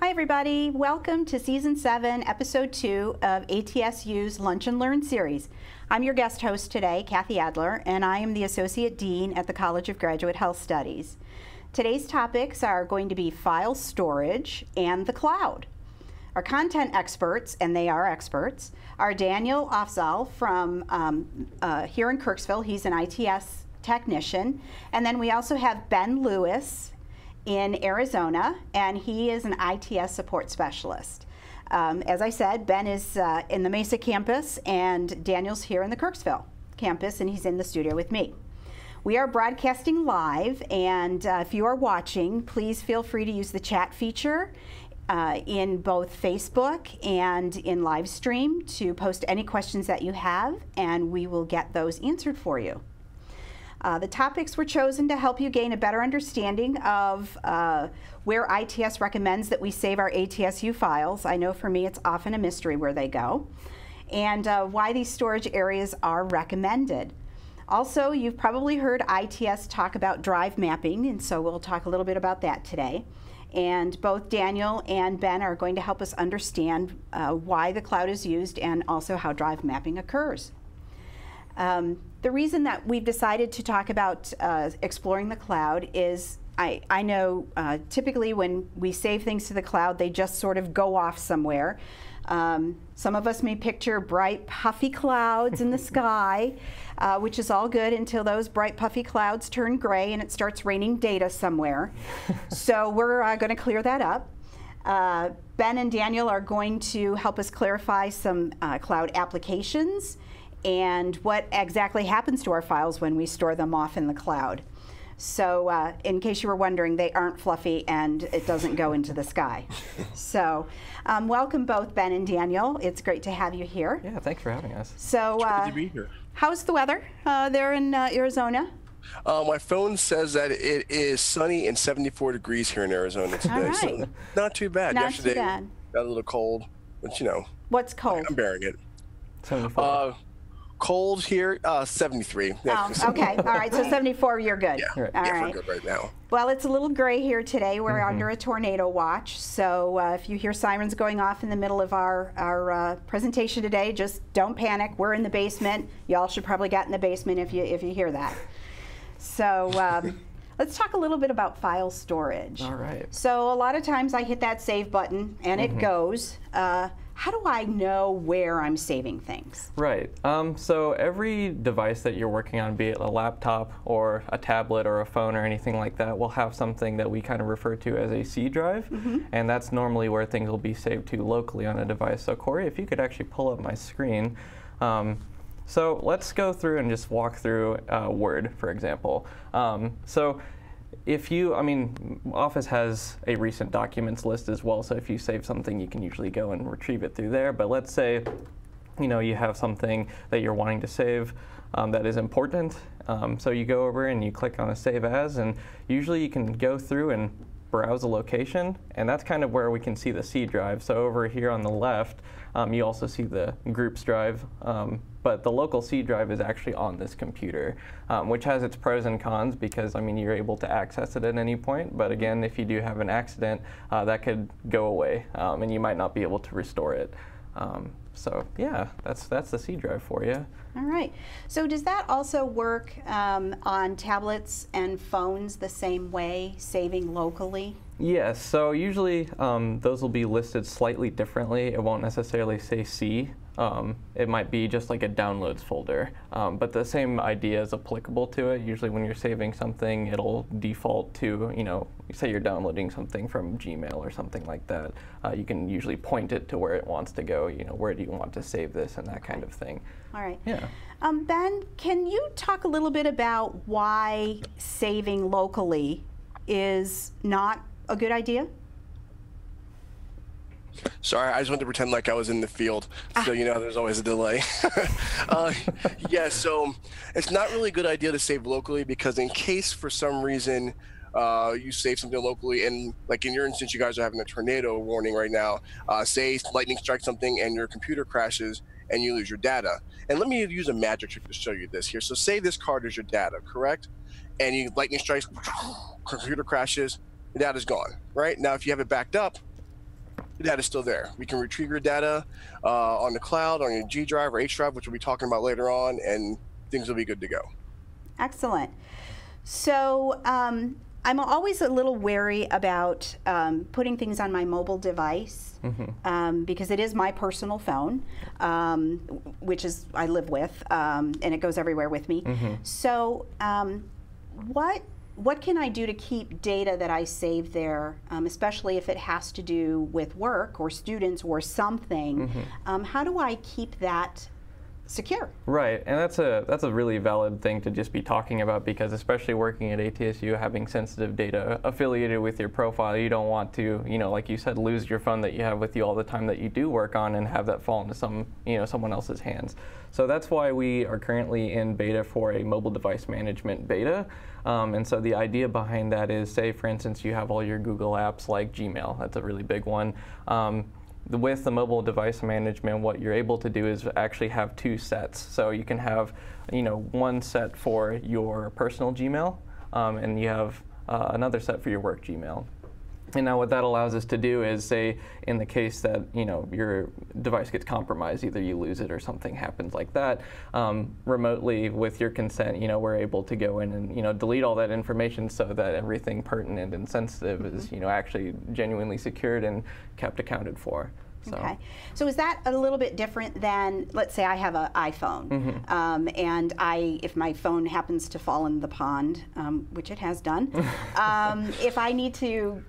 Hi everybody, welcome to Season 7, Episode 2 of ATSU's Lunch and Learn series. I'm your guest host today, Kathy Adler, and I am the Associate Dean at the College of Graduate Health Studies. Today's topics are going to be file storage and the cloud. Our content experts, and they are experts, are Daniel Afzal from here in Kirksville. He's an ITS technician. And then we also have Ben Lewis in Arizona, and he is an ITS support specialist. As I said, Ben is in the Mesa campus, and Daniel's here in the Kirksville campus, and he's in the studio with me. We are broadcasting live, and if you are watching, please feel free to use the chat feature in both Facebook and in live stream to post any questions that you have, and we will get those answered for you. The topics were chosen to help you gain a better understanding of where ITS recommends that we save our ATSU files. I know for me it's often a mystery where they go, and why these storage areas are recommended. Also, you've probably heard ITS talk about drive mapping, and so we'll talk a little bit about that today. And both Daniel and Ben are going to help us understand why the cloud is used and also how drive mapping occurs. The reason that we've decided to talk about exploring the cloud is I know typically when we save things to the cloud, they just sort of go off somewhere. Some of us may picture bright, puffy clouds in the sky, which is all good until those bright, puffy clouds turn gray and it starts raining data somewhere. So we're going to clear that up. Ben and Daniel are going to help us clarify some cloud applications and what exactly happens to our files when we store them off in the cloud. So in case you were wondering, they aren't fluffy and it doesn't go into the sky. So welcome both Ben and Daniel. It's great to have you here. Yeah, thanks for having us. So it's good to be here. How's the weather there in Arizona? My phone says that it is sunny and 74 degrees here in Arizona today. All right. So not too bad. Not Yesterday too bad. Got a little cold, but you know. What's cold? I'm bearing it. 74. Cold here, 73. Oh, okay. All right. So 74, you're good. Yeah, All yeah, right. we're good right now. Well, it's a little gray here today. We're under a tornado watch. So if you hear sirens going off in the middle of our presentation today, just don't panic. We're in the basement. Y'all should probably get in the basement if you hear that. So let's talk a little bit about file storage. All right. So a lot of times I hit that save button and it goes. How do I know where I'm saving things? Right. So every device that you're working on, be it a laptop or a tablet or a phone or anything like that, will have something that we kind of refer to as a C drive, and that's normally where things will be saved to locally on a device. So Corey, if you could actually pull up my screen. So let's go through and just walk through Word, for example. So if you, Office has a recent documents list as well, so if you save something, you can usually go and retrieve it through there. But let's say, you have something that you're wanting to save that is important. So you go over and you click on a Save As, and usually you can go through and browse a location, and that's kind of where we can see the C drive. So over here on the left, you also see the Groups drive, but the local C drive is actually on this computer, which has its pros and cons because, you're able to access it at any point, but again, if you do have an accident, that could go away, and you might not be able to restore it. So yeah, that's the C drive for you. All right. So does that also work on tablets and phones the same way, saving locally? Yes. So usually those will be listed slightly differently. It won't necessarily say C. It might be just like a downloads folder, but the same idea is applicable to it. Usually when you're saving something, it'll default to, say you're downloading something from Gmail or something like that. You can usually point it to where it wants to go, where do you want to save this and that kind of thing. All right. Yeah. Ben, can you talk a little bit about why saving locally is not a good idea? Sorry, I just wanted to pretend like I was in the field, so there's always a delay. Yeah, so it's not really a good idea to save locally because in case for some reason you save something locally, and like in your instance, you guys are having a tornado warning right now. Say lightning strikes something and your computer crashes and you lose your data. And let me use a magic trick to show you this here. So say this card is your data, correct? And lightning strikes, computer crashes, the data's gone, right? Now, if you have it backed up, the data is still there. We can retrieve your data on the cloud, on your G drive or H drive, which we'll be talking about later on, and things will be good to go. Excellent. So I'm always a little wary about putting things on my mobile device because it is my personal phone, which is I live with, and it goes everywhere with me. So what can I do to keep data that I save there, especially if it has to do with work or students or something? How do I keep that secure? Right, and that's a really valid thing to just be talking about, because especially working at ATSU, having sensitive data affiliated with your profile, you don't want to, like you said, lose your phone that you have with you all the time that you do work on and have that fall into someone else's hands. So that's why we are currently in beta for a mobile device management beta. And so the idea behind that is, say for instance you have all your Google apps like Gmail, that's a really big one. With the mobile device management, what you're able to do is actually have two sets. So you can have, one set for your personal Gmail, and you have another set for your work Gmail. And now what that allows us to do is, say in the case that your device gets compromised, either you lose it or something happens like that, remotely with your consent, we're able to go in and delete all that information so that everything pertinent and sensitive is actually genuinely secured and kept accounted for. So. Okay, so is that a little bit different than, let's say I have an iPhone, and if my phone happens to fall in the pond, which it has done, if I need to,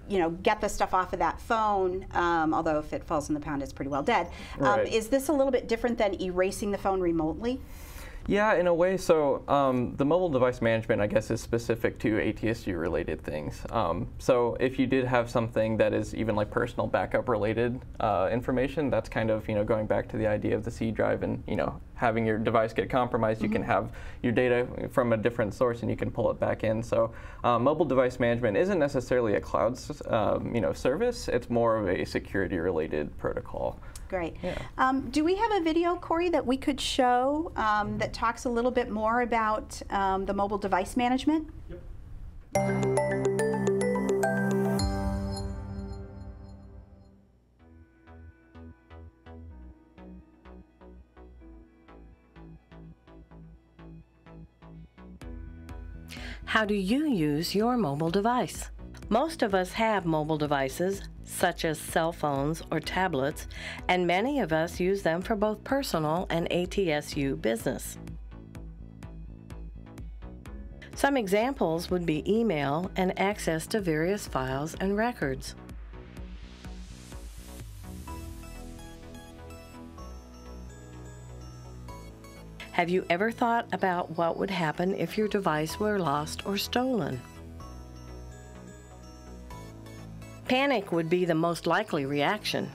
get the stuff off of that phone, although if it falls in the pond, it's pretty well dead, right. Is this a little bit different than erasing the phone remotely? Yeah, in a way. So the mobile device management, I guess, is specific to ATSU related things. So if you did have something that is even like personal backup related information, that's kind of going back to the idea of the C drive and having your device get compromised, you can have your data from a different source and you can pull it back in. So mobile device management isn't necessarily a cloud service. It's more of a security related protocol. Great. Yeah. Do we have a video, Corey, that we could show that talks a little bit more about the mobile device management? Yep. How do you use your mobile device? Most of us have mobile devices, such as cell phones or tablets, and many of us use them for both personal and ATSU business. Some examples would be email and access to various files and records. Have you ever thought about what would happen if your device were lost or stolen? Panic would be the most likely reaction.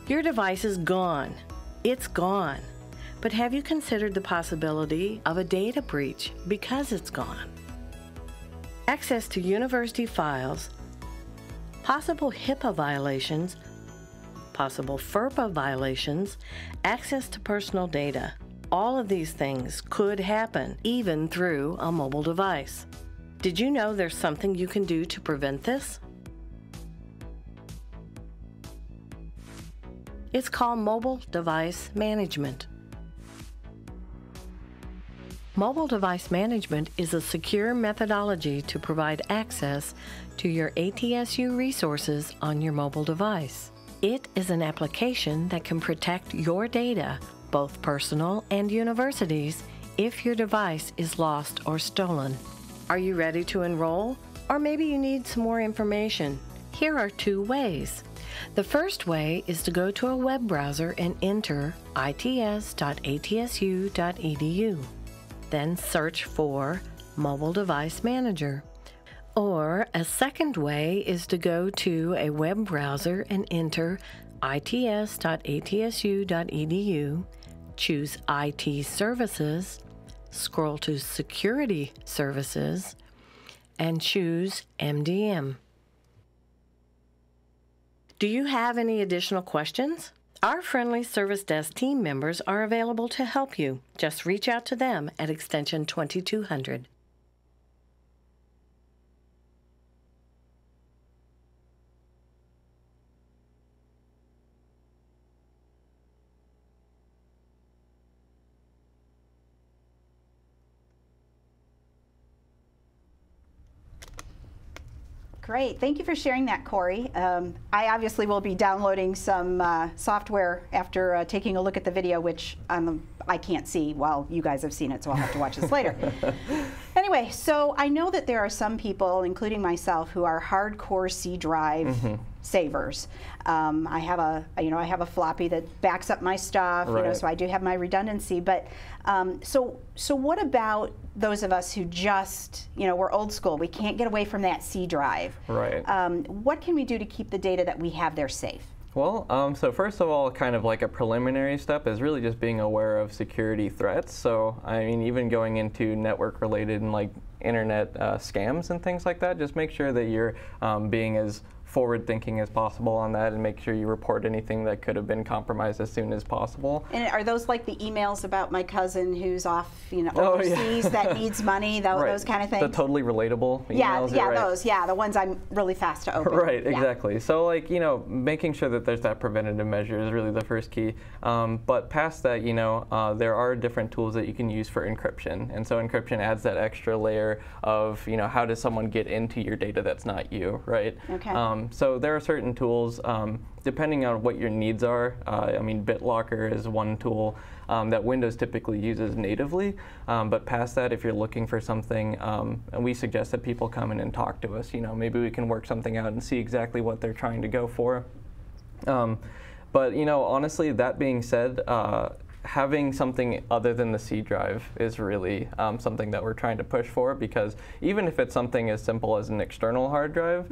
Your device is gone. It's gone. But have you considered the possibility of a data breach because it's gone? Access to university files, possible HIPAA violations, possible FERPA violations, access to personal data. All of these things could happen even through a mobile device. Did you know there's something you can do to prevent this? It's called mobile device management. Mobile device management is a secure methodology to provide access to your ATSU resources on your mobile device. It is an application that can protect your data, both personal and universities, if your device is lost or stolen. Are you ready to enroll? Or maybe you need some more information. Here are two ways. The first way is to go to a web browser and enter its.atsu.edu. Then search for Mobile Device Manager. Or a second way is to go to a web browser and enter its.atsu.edu, choose IT Services, scroll to Security Services, and choose MDM. Do you have any additional questions? Our friendly service desk team members are available to help you. Just reach out to them at extension 2200. Great. Thank you for sharing that, Corey. I obviously will be downloading some software after taking a look at the video, which I can't see while you guys have seen it, so I'll have to watch this later. Anyway, so I know that there are some people, including myself, who are hardcore C drive savers. I have a floppy that backs up my stuff, right. So I do have my redundancy. But so what about those of us who just, we're old school? We can't get away from that C drive. Right. What can we do to keep the data that we have there safe? Well, so first of all, kind of like a preliminary step is really just being aware of security threats. So, I mean, even going into network-related and like internet scams and things like that, just make sure that you're being as forward-thinking as possible on that, and make sure you report anything that could have been compromised as soon as possible. And are those like the emails about my cousin who's off, overseas that needs money, those kind of things? The totally relatable emails. Yeah, those, the ones I'm really fast to open. Right, exactly. So like, making sure that there's that preventative measure is really the first key. But past that, there are different tools that you can use for encryption. And so encryption adds that extra layer of, how does someone get into your data that's not you, right? Okay. So there are certain tools, depending on what your needs are. I mean, BitLocker is one tool that Windows typically uses natively. But past that, if you're looking for something, and we suggest that people come in and talk to us. Maybe we can work something out and see exactly what they're trying to go for. But honestly, that being said, having something other than the C drive is really something that we're trying to push for, because even if it's something as simple as an external hard drive,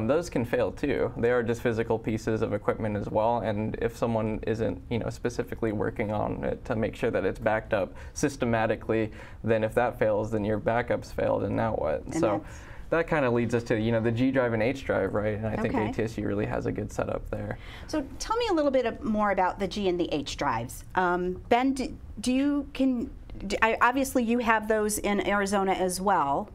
those can fail too. They are just physical pieces of equipment as well, and if someone isn't specifically working on it to make sure that it's backed up systematically, then if that fails, then your backup's failed, and now what? And so that kind of leads us to the G drive and H drive, right? And I think Okay. ATSU really has a good setup there. So tell me a little bit more about the G and the H drives. Ben, obviously you have those in Arizona as well.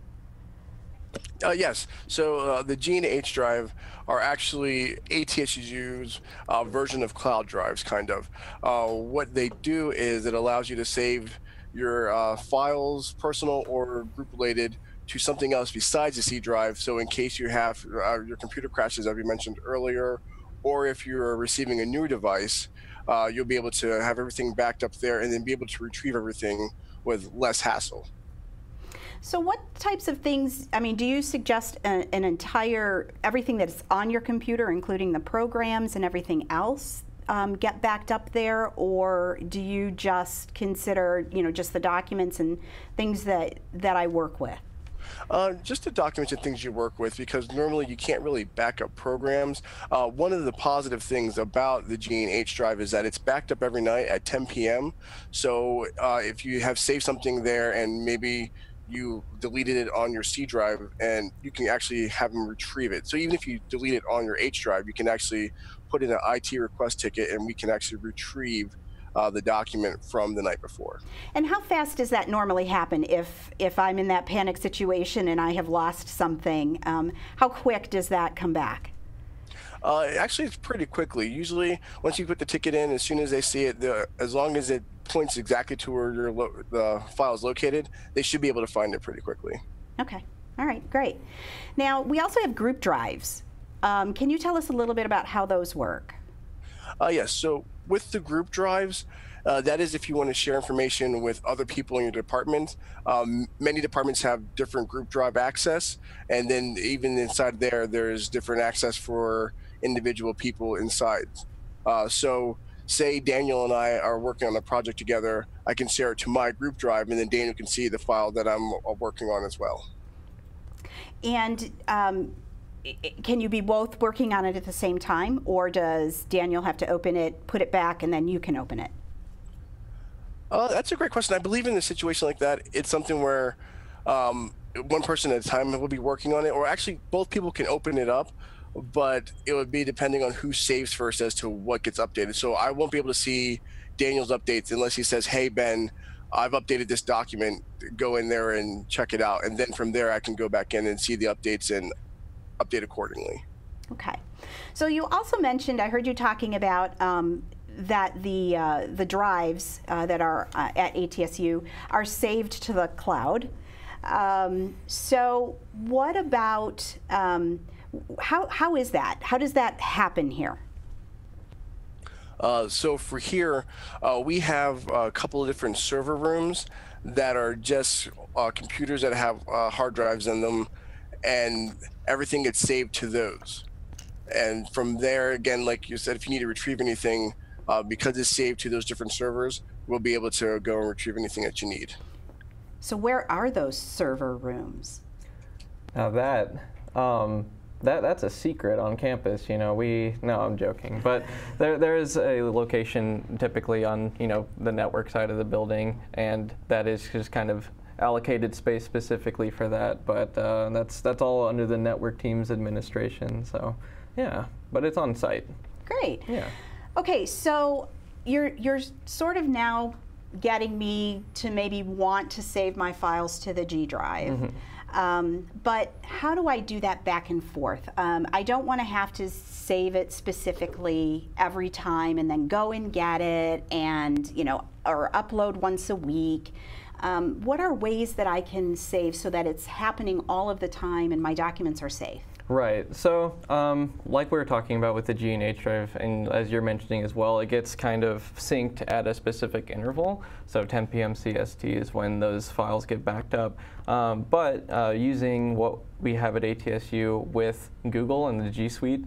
Yes. So the G and H drive are actually ATSU's version of cloud drives, kind of. What they do is it allows you to save your files, personal or group-related, to something else besides the C drive. So in case you have your computer crashes, as we mentioned earlier, or if you're receiving a new device, you'll be able to have everything backed up there and then be able to retrieve everything with less hassle. So what types of things, do you suggest an entire, everything that's on your computer, including the programs and everything else, get backed up there, or do you just consider, just the documents and things that I work with? Just the documents and things you work with, because normally you can't really back up programs. One of the positive things about the G and H drive is that it's backed up every night at 10 p.m. So if you have saved something there and maybe you deleted it on your C drive, and you can actually have them retrieve it. So even if you delete it on your H drive, you can actually put in an IT request ticket, and we can actually retrieve the document from the night before. And how fast does that normally happen if I'm in that panic situation and I have lost something? How quick does that come back? Actually, it's pretty quickly. Usually, once you put the ticket in, as soon as they see it, as long as it points exactly to where the file is located, they should be able to find it pretty quickly. Okay. All right. Great. Now, we also have group drives. Can you tell us a little bit about how those work? Yes. So with the group drives, that is if you want to share information with other people in your department. Many departments have different group drive access, and then even inside there's different access for individual people inside. So say Daniel and I are working on a project together, I can share it to my group drive, and then Daniel can see the file that I'm working on as well. And can you be both working on it at the same time, or does Daniel have to open it, put it back, and then you can open it? That's a great question. I believe in a situation like that, it's something where one person at a time will be working on it, or actually both people can open it up, but it would be depending on who saves first as to what gets updated. So I won't be able to see Daniel's updates unless he says, hey, Ben, I've updated this document, go in there and check it out. And then from there, I can go back in and see the updates and update accordingly. Okay. So you also mentioned, I heard you talking about that the drives that are at ATSU are saved to the cloud. So what about How is that? How does that happen here? So for here, we have a couple of different server rooms that are just computers that have hard drives in them, and everything gets saved to those. And from there, again, like you said, if you need to retrieve anything, because it's saved to those different servers, we'll be able to go and retrieve anything that you need. So where are those server rooms? Now that's a secret on campus. You know, no, I'm joking, but there is a location typically on, you know, the network side of the building, and that is just kind of allocated space specifically for that. But that's all under the network team's administration. So yeah, but it's on site. Great. Yeah. Okay, so you're sort of now getting me to maybe want to save my files to the G drive. Mm-hmm. But how do I do that back and forth? I don't want to have to save it specifically every time and then go and get it and, you know, or upload once a week. What are ways that I can save so that it's happening all of the time and my documents are safe? Right. So, like we were talking about with the G and H drive, and as you're mentioning as well, it gets kind of synced at a specific interval. So 10 p.m. CST is when those files get backed up. But using what we have at ATSU with Google and the G Suite,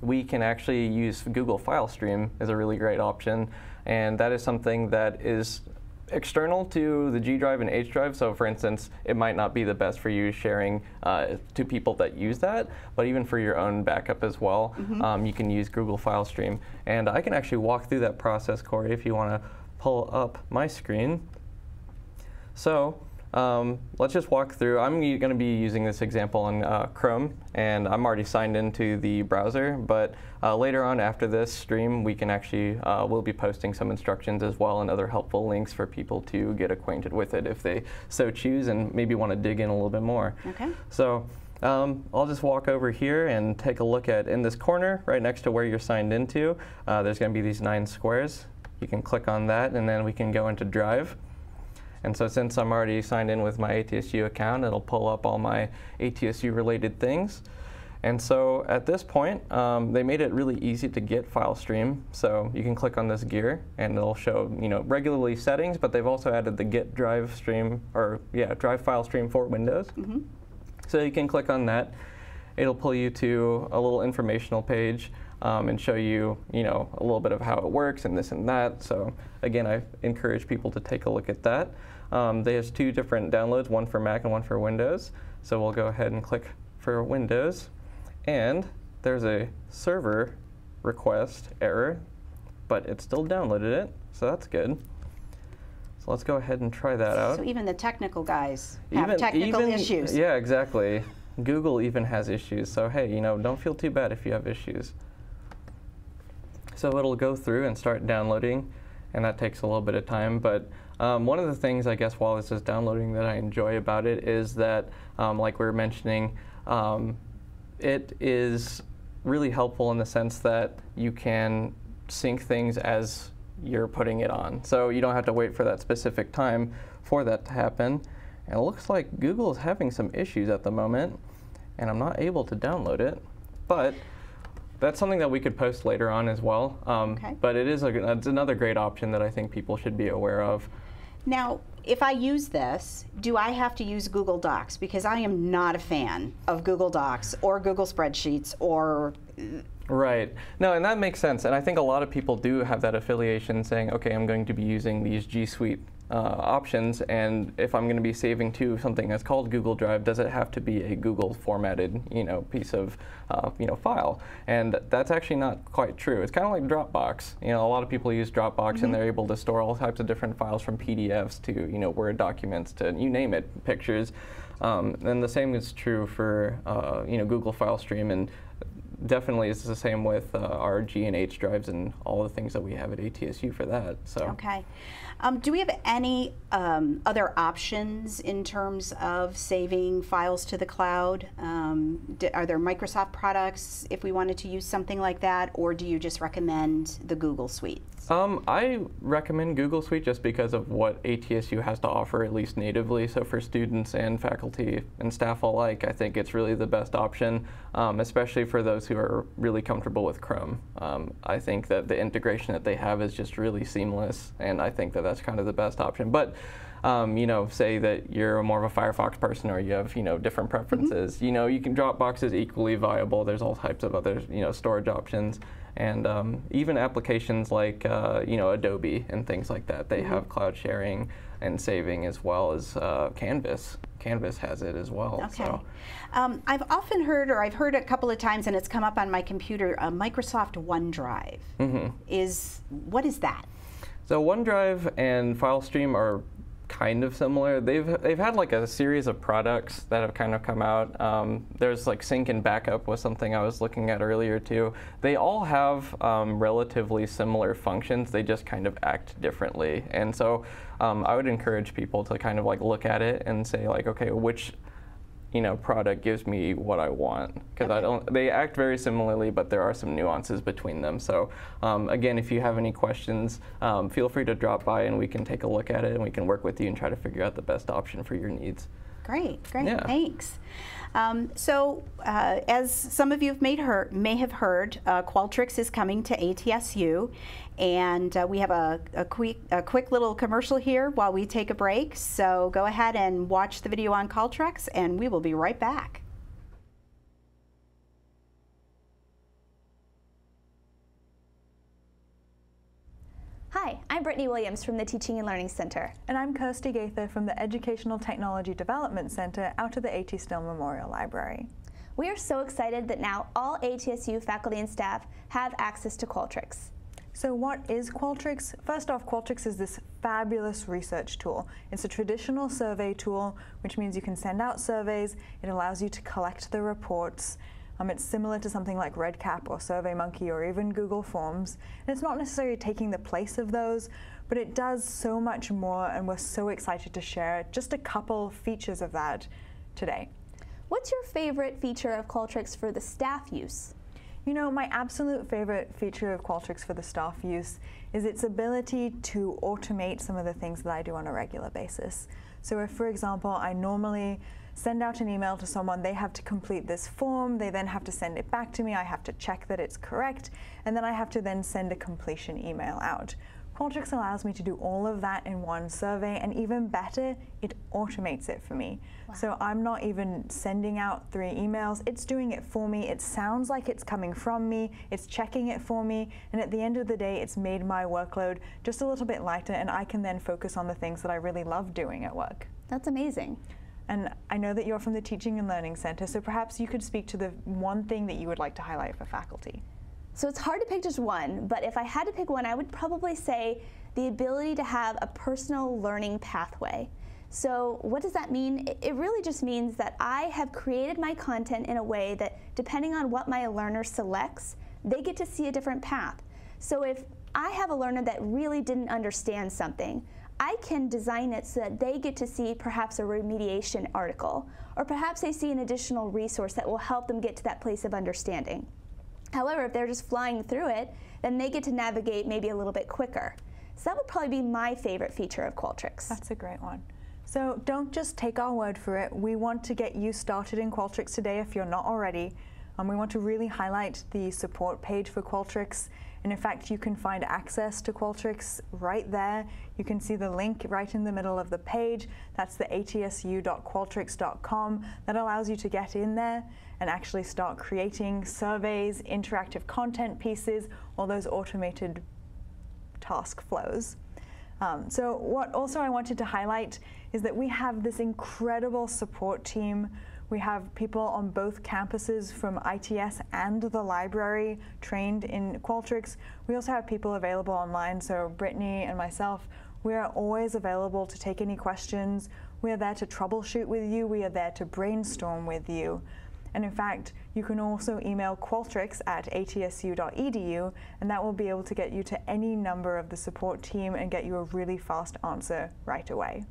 we can actually use Google File Stream as a really great option, and that is something that is external to the G drive and H drive. So for instance, it might not be the best for you sharing to people that use that, but even for your own backup as well, you can use Google File Stream. And I can actually walk through that process, Corey, if you want to pull up my screen. So let's just walk through. I'm going to be using this example on Chrome, and I'm already signed into the browser, but later on after this stream, we can actually, we'll be posting some instructions as well and other helpful links for people to get acquainted with it if they so choose and maybe want to dig in a little bit more. Okay. So I'll just walk over here and take a look at, in this corner, right next to where you're signed into, there's going to be these 9 squares. You can click on that, and then we can go into Drive. And so since I'm already signed in with my ATSU account, it'll pull up all my ATSU related things. And so at this point, they made it really easy to get file stream. So you can click on this gear and it'll show, you know, regularly settings, but they've also added the get drive stream, or yeah, drive file stream for Windows. Mm-hmm. So you can click on that. It'll pull you to a little informational page and show you, you know, a little bit of how it works and this and that. So again, I encourage people to take a look at that. There's 2 different downloads, one for Mac and one for Windows. So we'll go ahead and click for Windows. And there's a server request error, but it still downloaded it, so that's good. So let's go ahead and try that out. So even the technical guys have technical issues. Yeah, exactly. Google even has issues, so hey, you know, don't feel too bad if you have issues. So it'll go through and start downloading, and that takes a little bit of time, but one of the things, I guess, while this is downloading that I enjoy about it is that, like we were mentioning, it is really helpful in the sense that you can sync things as you're putting it on. So you don't have to wait for that specific time for that to happen. And it looks like Google is having some issues at the moment, and I'm not able to download it. But that's something that we could post later on as well. Okay. But it's another great option that I think people should be aware of. Now, if I use this, do I have to use Google Docs? Because I am not a fan of Google Docs or Google Spreadsheets or... Right. No, and that makes sense. And I think a lot of people do have that affiliation saying, okay, I'm going to be using these G Suite options, and if I'm going to be saving to something that's called Google Drive, does it have to be a Google formatted, you know, piece of, you know, file? And that's actually not quite true. It's kind of like Dropbox. You know, a lot of people use Dropbox, and they're able to store all types of different files from PDFs to, you know, Word documents to, you name it, pictures. And the same is true for, you know, Google File Stream, and definitely it's the same with our G and H drives and all the things that we have at ATSU for that. So. Okay. Do we have any other options in terms of saving files to the cloud? Are there Microsoft products if we wanted to use something like that, or do you just recommend the Google Suite? I recommend Google Suite just because of what ATSU has to offer, at least natively. So for students and faculty and staff alike, I think it's really the best option, especially for those who are really comfortable with Chrome. I think that the integration that they have is just really seamless, and I think that that's kind of the best option. But you know, say that you're more of a Firefox person, or you have, you know, different preferences. You know, you can Dropbox is equally viable. There's all types of other, you know, storage options, and even applications like you know, Adobe and things like that. They have cloud sharing and saving, as well as Canvas. Canvas has it as well. Okay. So. I've often heard, or I've heard a couple of times, and it's come up on my computer, Microsoft OneDrive. What is that? So OneDrive and FileStream are kind of similar. They've had like a series of products that have kind of come out. There's like Sync and Backup was something I was looking at earlier too. They all have relatively similar functions. They just kind of act differently. And so I would encourage people to kind of like look at it and say like, okay, which, you know, product gives me what I want, because they act very similarly, but there are some nuances between them. So again, if you have any questions, feel free to drop by and we can take a look at it and we can work with you and try to figure out the best option for your needs. Great, Yeah. thanks. As some of you may have heard, Qualtrics is coming to ATSU, and we have a quick little commercial here while we take a break. So go ahead and watch the video on Qualtrics, and we will be right back. Hi, I'm Brittany Williams from the Teaching and Learning Center. And I'm Kirsty Gaither from the Educational Technology Development Center out of the A.T. Still Memorial Library. We are so excited that now all ATSU faculty and staff have access to Qualtrics. So what is Qualtrics? First off, Qualtrics is this fabulous research tool. It's a traditional survey tool, which means you can send out surveys. It allows you to collect the reports. It's similar to something like RedCap or SurveyMonkey or even Google Forms. And it's not necessarily taking the place of those, but it does so much more, and we're so excited to share just a couple features of that today. What's your favorite feature of Qualtrics for the staff use? You know, my absolute favorite feature of Qualtrics for the staff use is its ability to automate some of the things that I do on a regular basis. So if, for example, I normally send out an email to someone, they have to complete this form, they then have to send it back to me, I have to check that it's correct, and then I have to then send a completion email out. Qualtrics allows me to do all of that in one survey, and even better, it automates it for me. Wow. So I'm not even sending out 3 emails, it's doing it for me, it sounds like it's coming from me, it's checking it for me, and at the end of the day, it's made my workload just a little bit lighter, and I can then focus on the things that I really love doing at work. That's amazing. And I know that you're from the Teaching and Learning Center, so perhaps you could speak to the one thing that you would like to highlight for faculty. So it's hard to pick just one, but if I had to pick one, I would probably say the ability to have a personal learning pathway. So what does that mean? It really just means that I have created my content in a way that, depending on what my learner selects, they get to see a different path. So if I have a learner that really didn't understand something, I can design it so that they get to see perhaps a remediation article, or perhaps they see an additional resource that will help them get to that place of understanding. However, if they're just flying through it, then they get to navigate maybe a little bit quicker. So that would probably be my favorite feature of Qualtrics. That's a great one. So don't just take our word for it. We want to get you started in Qualtrics today if you're not already. We want to really highlight the support page for Qualtrics. And in fact, you can find access to Qualtrics right there. You can see the link right in the middle of the page. That's the atsu.qualtrics.com. That allows you to get in there and actually start creating surveys, interactive content pieces, all those automated task flows. So what also I wanted to highlight is that we have this incredible support team. We have people on both campuses from ITS and the library trained in Qualtrics. We also have people available online, so Brittany and myself, we are always available to take any questions. We are there to troubleshoot with you. We are there to brainstorm with you. And in fact, you can also email qualtrics@atsu.edu, and that will be able to get you to any number of the support team and get you a really fast answer right away.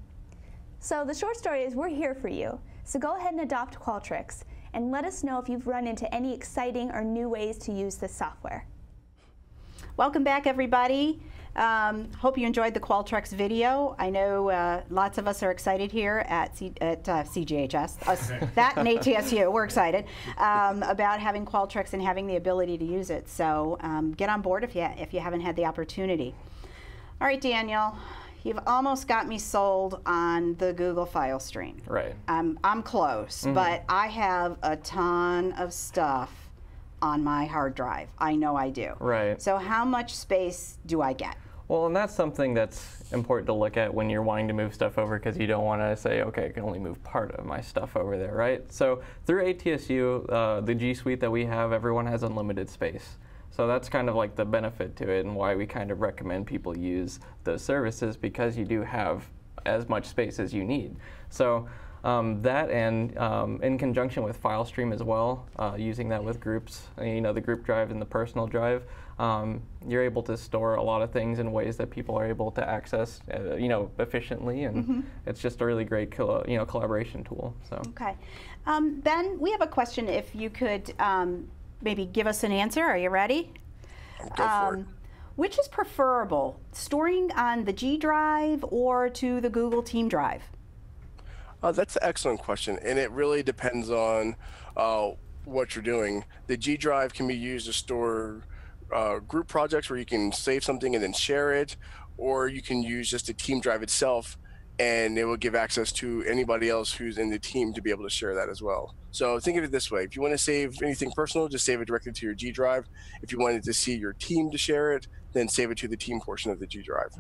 So the short story is we're here for you. So go ahead and adopt Qualtrics and let us know if you've run into any exciting or new ways to use this software. Welcome back, everybody. Hope you enjoyed the Qualtrics video. I know lots of us are excited here at CGHS, that and ATSU, we're excited about having Qualtrics and having the ability to use it. So get on board if you haven't had the opportunity. All right, Daniel, you've almost got me sold on the Google file stream. Right. I'm close, but I have a ton of stuff on my hard drive. I know I do. Right. So how much space do I get? Well, and that's something that's important to look at when you're wanting to move stuff over, because you don't want to say, okay, I can only move part of my stuff over there, right? So through ATSU, the G Suite that we have, everyone has unlimited space. So that's kind of like the benefit to it and why we kind of recommend people use those services, because you do have as much space as you need. So that and in conjunction with FileStream as well, using that with groups, the group drive and the personal drive, you're able to store a lot of things in ways that people are able to access, efficiently, and it's just a really great, collaboration tool. So. Okay, Ben, we have a question. If you could maybe give us an answer. Are you ready? Go for it. Which is preferable, storing on the G drive or to the Google Team drive? That's an excellent question, and it really depends on what you're doing. The G drive can be used to store group projects where you can save something and then share it, or you can use just the team drive itself, and it will give access to anybody else who's in the team to be able to share that as well. So think of it this way: if you want to save anything personal, just save it directly to your G drive. If you wanted to see your team to share it, then save it to the team portion of the G drive.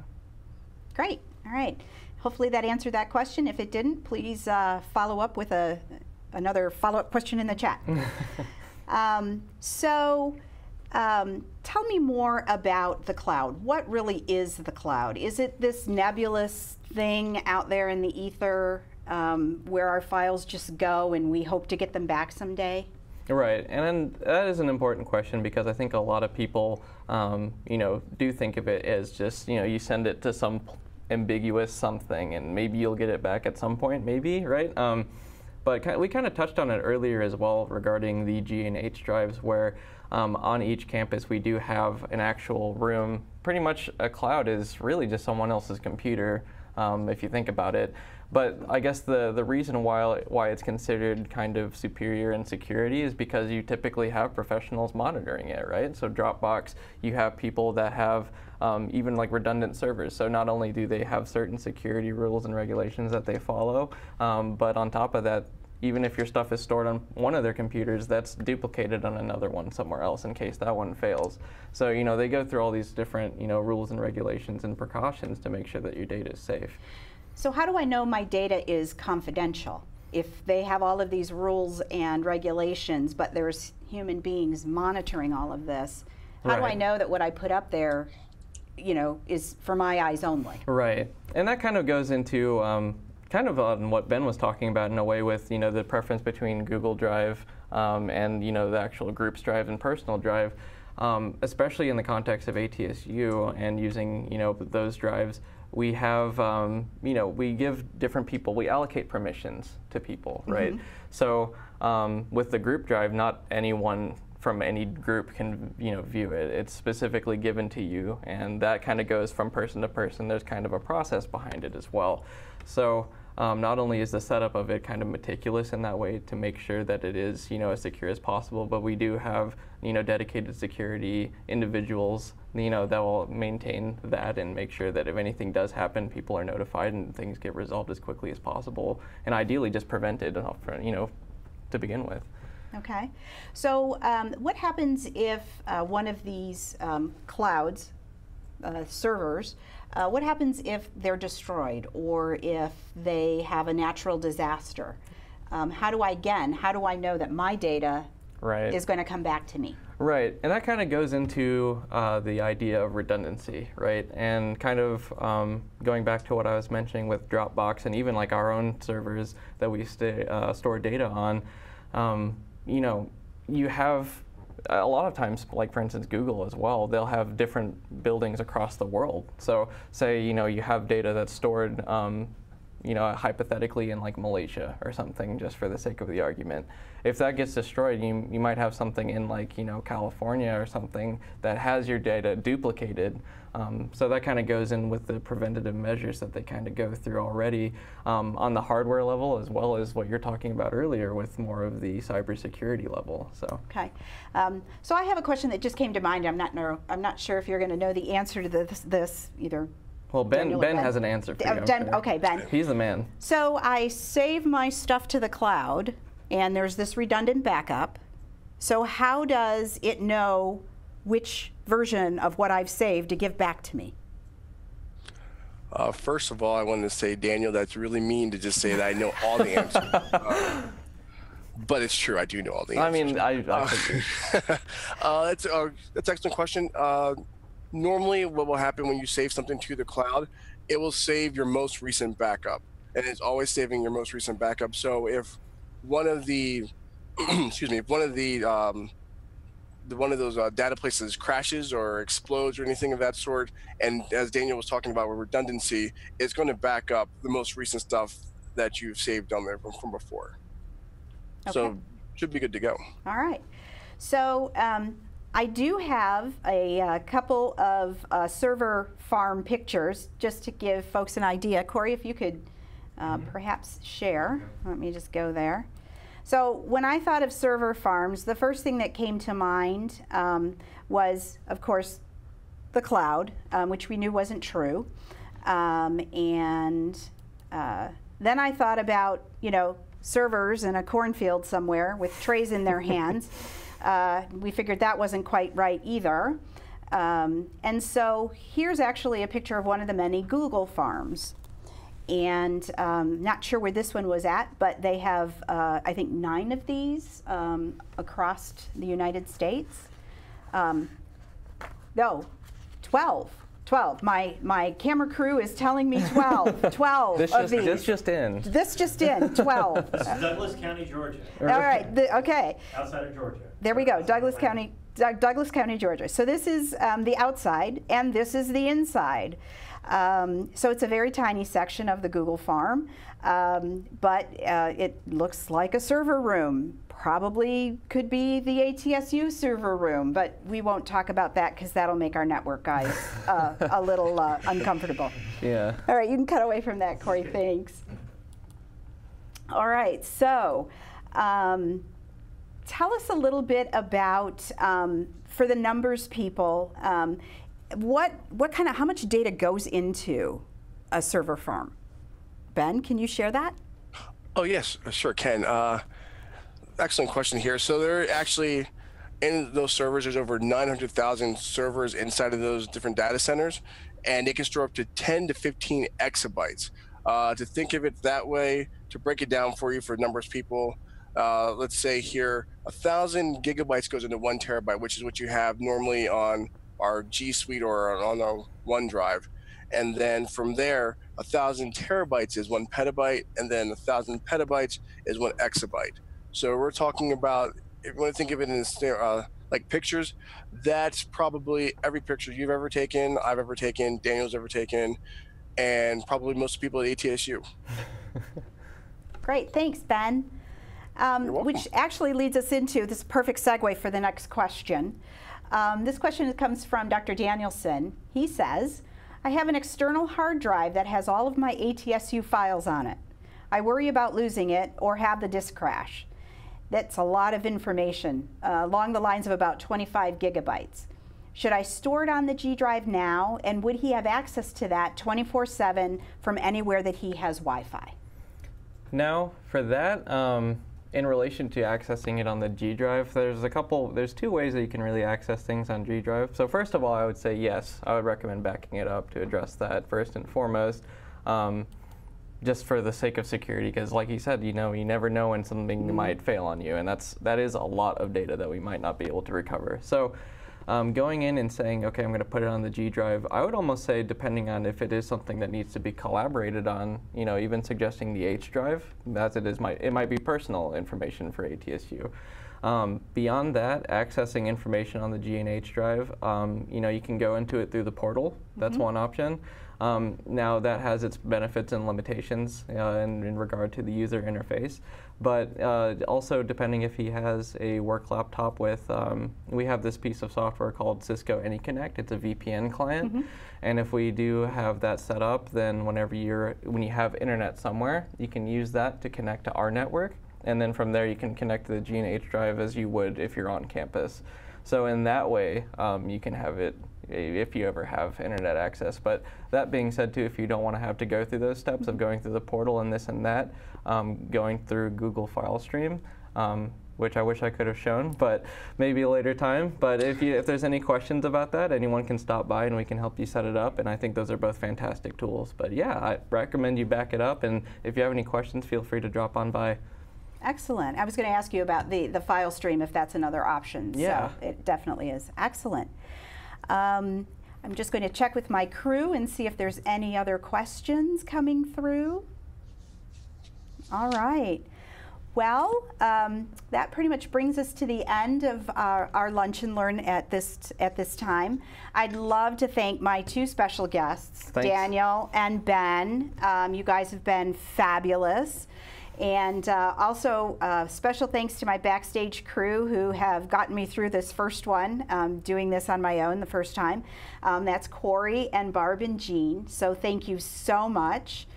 Great. All right. Hopefully that answered that question. If it didn't, please follow up with another follow-up question in the chat. Tell me more about the cloud. What really is the cloud? Is it this nebulous thing out there in the ether where our files just go and we hope to get them back someday? Right, and that is an important question, because I think a lot of people, do think of it as just, you send it to some ambiguous something and maybe you'll get it back at some point, maybe, right? But we kind of touched on it earlier as well regarding the G and H drives, where on each campus we do have an actual room. Pretty much a cloud is really just someone else's computer, if you think about it. But I guess the reason why it's considered kind of superior in security is because you typically have professionals monitoring it, right? So Dropbox, you have people that have even like redundant servers. So not only do they have certain security rules and regulations that they follow, but on top of that, even if your stuff is stored on one of their computers, that's duplicated on another one somewhere else in case that one fails. So they go through all these different rules and regulations and precautions to make sure that your data is safe. So how do I know my data is confidential? If they have all of these rules and regulations, but there's human beings monitoring all of this, how do I know that what I put up there, is for my eyes only? Right, and that kind of goes into kind of on what Ben was talking about in a way with the preference between Google Drive and the actual groups drive and personal drive, especially in the context of ATSU and using those drives. We have, we give different people, we allocate permissions to people, right? So with the group drive, not anyone from any group can, view it. It's specifically given to you, and that kind of goes from person to person. There's kind of a process behind it as well. So not only is the setup of it kind of meticulous in that way to make sure that it is, as secure as possible, but we do have, dedicated security individuals, that will maintain that and make sure that if anything does happen, people are notified and things get resolved as quickly as possible, and ideally just prevented, to begin with. Okay. So what happens if one of these clouds, servers, what happens if they're destroyed or if they have a natural disaster? How do I know that my data is going to come back to me? Right, and that kind of goes into the idea of redundancy, right? And kind of going back to what I was mentioning with Dropbox and even like our own servers that we store data on, you know, you have a lot of times, like for instance, Google as well, they'll have different buildings across the world. So say, you know, you have data that's stored, you know, hypothetically in like Malaysia or something, just for the sake of the argument. If that gets destroyed, you might have something in like, you know, California or something that has your data duplicated. So that kind of goes in with the preventative measures that they kind of go through already on the hardware level, as well as what you're talking about earlier with more of the cybersecurity level. So okay, so I have a question that just came to mind. I'm not sure if you're going to know the answer to this either. Well, Ben has an answer for you. Okay, Ben. He's the man. So I save my stuff to the cloud, and there's this redundant backup. So how does it know which version of what I've saved to give back to me? First of all, I wanted to say, Daniel, that's really mean to just say that I know all the answers. But it's true, I do know all the answers. I mean, that's an excellent question. Normally, what will happen when you save something to the cloud, it will save your most recent backup, and it's always saving your most recent backup. So if one of the, excuse me, one of those data places crashes or explodes or anything of that sort, and as Daniel was talking about with redundancy, it's going to back up the most recent stuff that you've saved on there from before. Okay. So should be good to go. All right. So I do have a couple of server farm pictures just to give folks an idea. Corey, if you could perhaps share. Let me just go there. So when I thought of server farms, the first thing that came to mind was, of course, the cloud, which we knew wasn't true. And then I thought about, you know, servers in a cornfield somewhere with trays in their hands. We figured that wasn't quite right either. And so here's actually a picture of one of the many Google farms. And not sure where this one was at, but they have, I think, 9 of these across the United States. No, 12. 12. My camera crew is telling me 12. 12 of these. This just in. This just in, 12. This is Douglas County, Georgia. All right, okay. Outside of Georgia. There we go, Douglas County, Georgia. So this is the outside, and this is the inside. So it's a very tiny section of the Google farm, but it looks like a server room. Probably could be the ATSU server room, but we won't talk about that because that'll make our network guys a little uncomfortable. Yeah. All right, you can cut away from that, Corey, thanks. All right, so tell us a little bit about, for the numbers people, how much data goes into a server farm? Ben, can you share that? Oh yes, I sure can. Excellent question here. So there actually, in those servers, there's over 900,000 servers inside of those different data centers, and they can store up to 10 to 15 exabytes. To think of it that way, to break it down for you for numbers people, let's say here, 1,000 gigabytes goes into 1 terabyte, which is what you have normally on our G Suite or on our OneDrive. And then from there, 1,000 terabytes is 1 petabyte, and then 1,000 petabytes is 1 exabyte. So we're talking about, if you want to think of it in like pictures, that's probably every picture you've ever taken, I've ever taken, Daniel's ever taken, and probably most people at ATSU. Great, thanks, Ben. Which actually leads us into this perfect segue for the next question. This question comes from Dr. Danielson. He says, I have an external hard drive that has all of my ATSU files on it. I worry about losing it or have the disk crash. That's a lot of information, along the lines of about 25 gigabytes. Should I store it on the G drive now, and would he have access to that 24/7 from anywhere that he has Wi-Fi? Now, for that, in relation to accessing it on the G drive, there's 2 ways that you can really access things on G drive. So first of all, I would say yes, I would recommend backing it up to address that first and foremost. Just for the sake of security, because like you said, you never know when something might fail on you, and that is a lot of data that we might not be able to recover. So going in and saying, okay, I'm going to put it on the G drive, I would almost say, depending on if it is something that needs to be collaborated on, even suggesting the H drive, as it is, it might be personal information for ATSU. Beyond that, accessing information on the G&H drive, you know, you can go into it through the portal. That's one option. Now that has its benefits and limitations in regard to the user interface, but also depending if he has a work laptop with, we have this piece of software called Cisco Anyconnect. It's a VPN client, and if we do have that set up, then when you have internet somewhere, you can use that to connect to our network, and then from there you can connect to the G&H drive as you would if you're on campus. So in that way, you can have it if you ever have internet access. But that being said too, if you don't want to have to go through those steps of going through the portal and this and that, going through Google File Stream, which I wish I could have shown, but maybe a later time. But if there's any questions about that, anyone can stop by and we can help you set it up. And I think those are both fantastic tools. But yeah, I recommend you back it up. And if you have any questions, feel free to drop on by. Excellent. I was going to ask you about the file stream, if that's another option. Yeah. So it definitely is. Excellent. I'm just going to check with my crew and see if there's any other questions coming through. All right. Well, that pretty much brings us to the end of our Lunch and Learn at this time. I'd love to thank my two special guests, Thanks. Daniel and Ben. You guys have been fabulous. And also special thanks to my backstage crew who have gotten me through this first one, doing this on my own the first time. That's Corey and Barb and Jean. So thank you so much.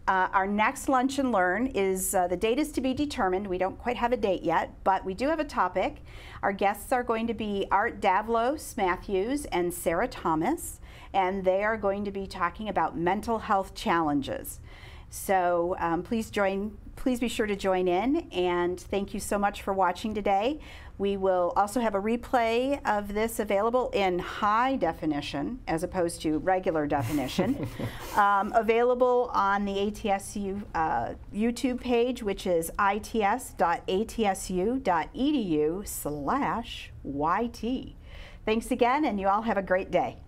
Our next Lunch and Learn is, the date is to be determined. We don't quite have a date yet, but we do have a topic. Our guests are going to be Art Davlos Matthews and Sarah Thomas, and they are going to be talking about mental health challenges. So please be sure to join in, and thank you so much for watching today. We will also have a replay of this available in high definition as opposed to regular definition, available on the ATSU YouTube page, which is its.atsu.edu/YT. Thanks again, and you all have a great day.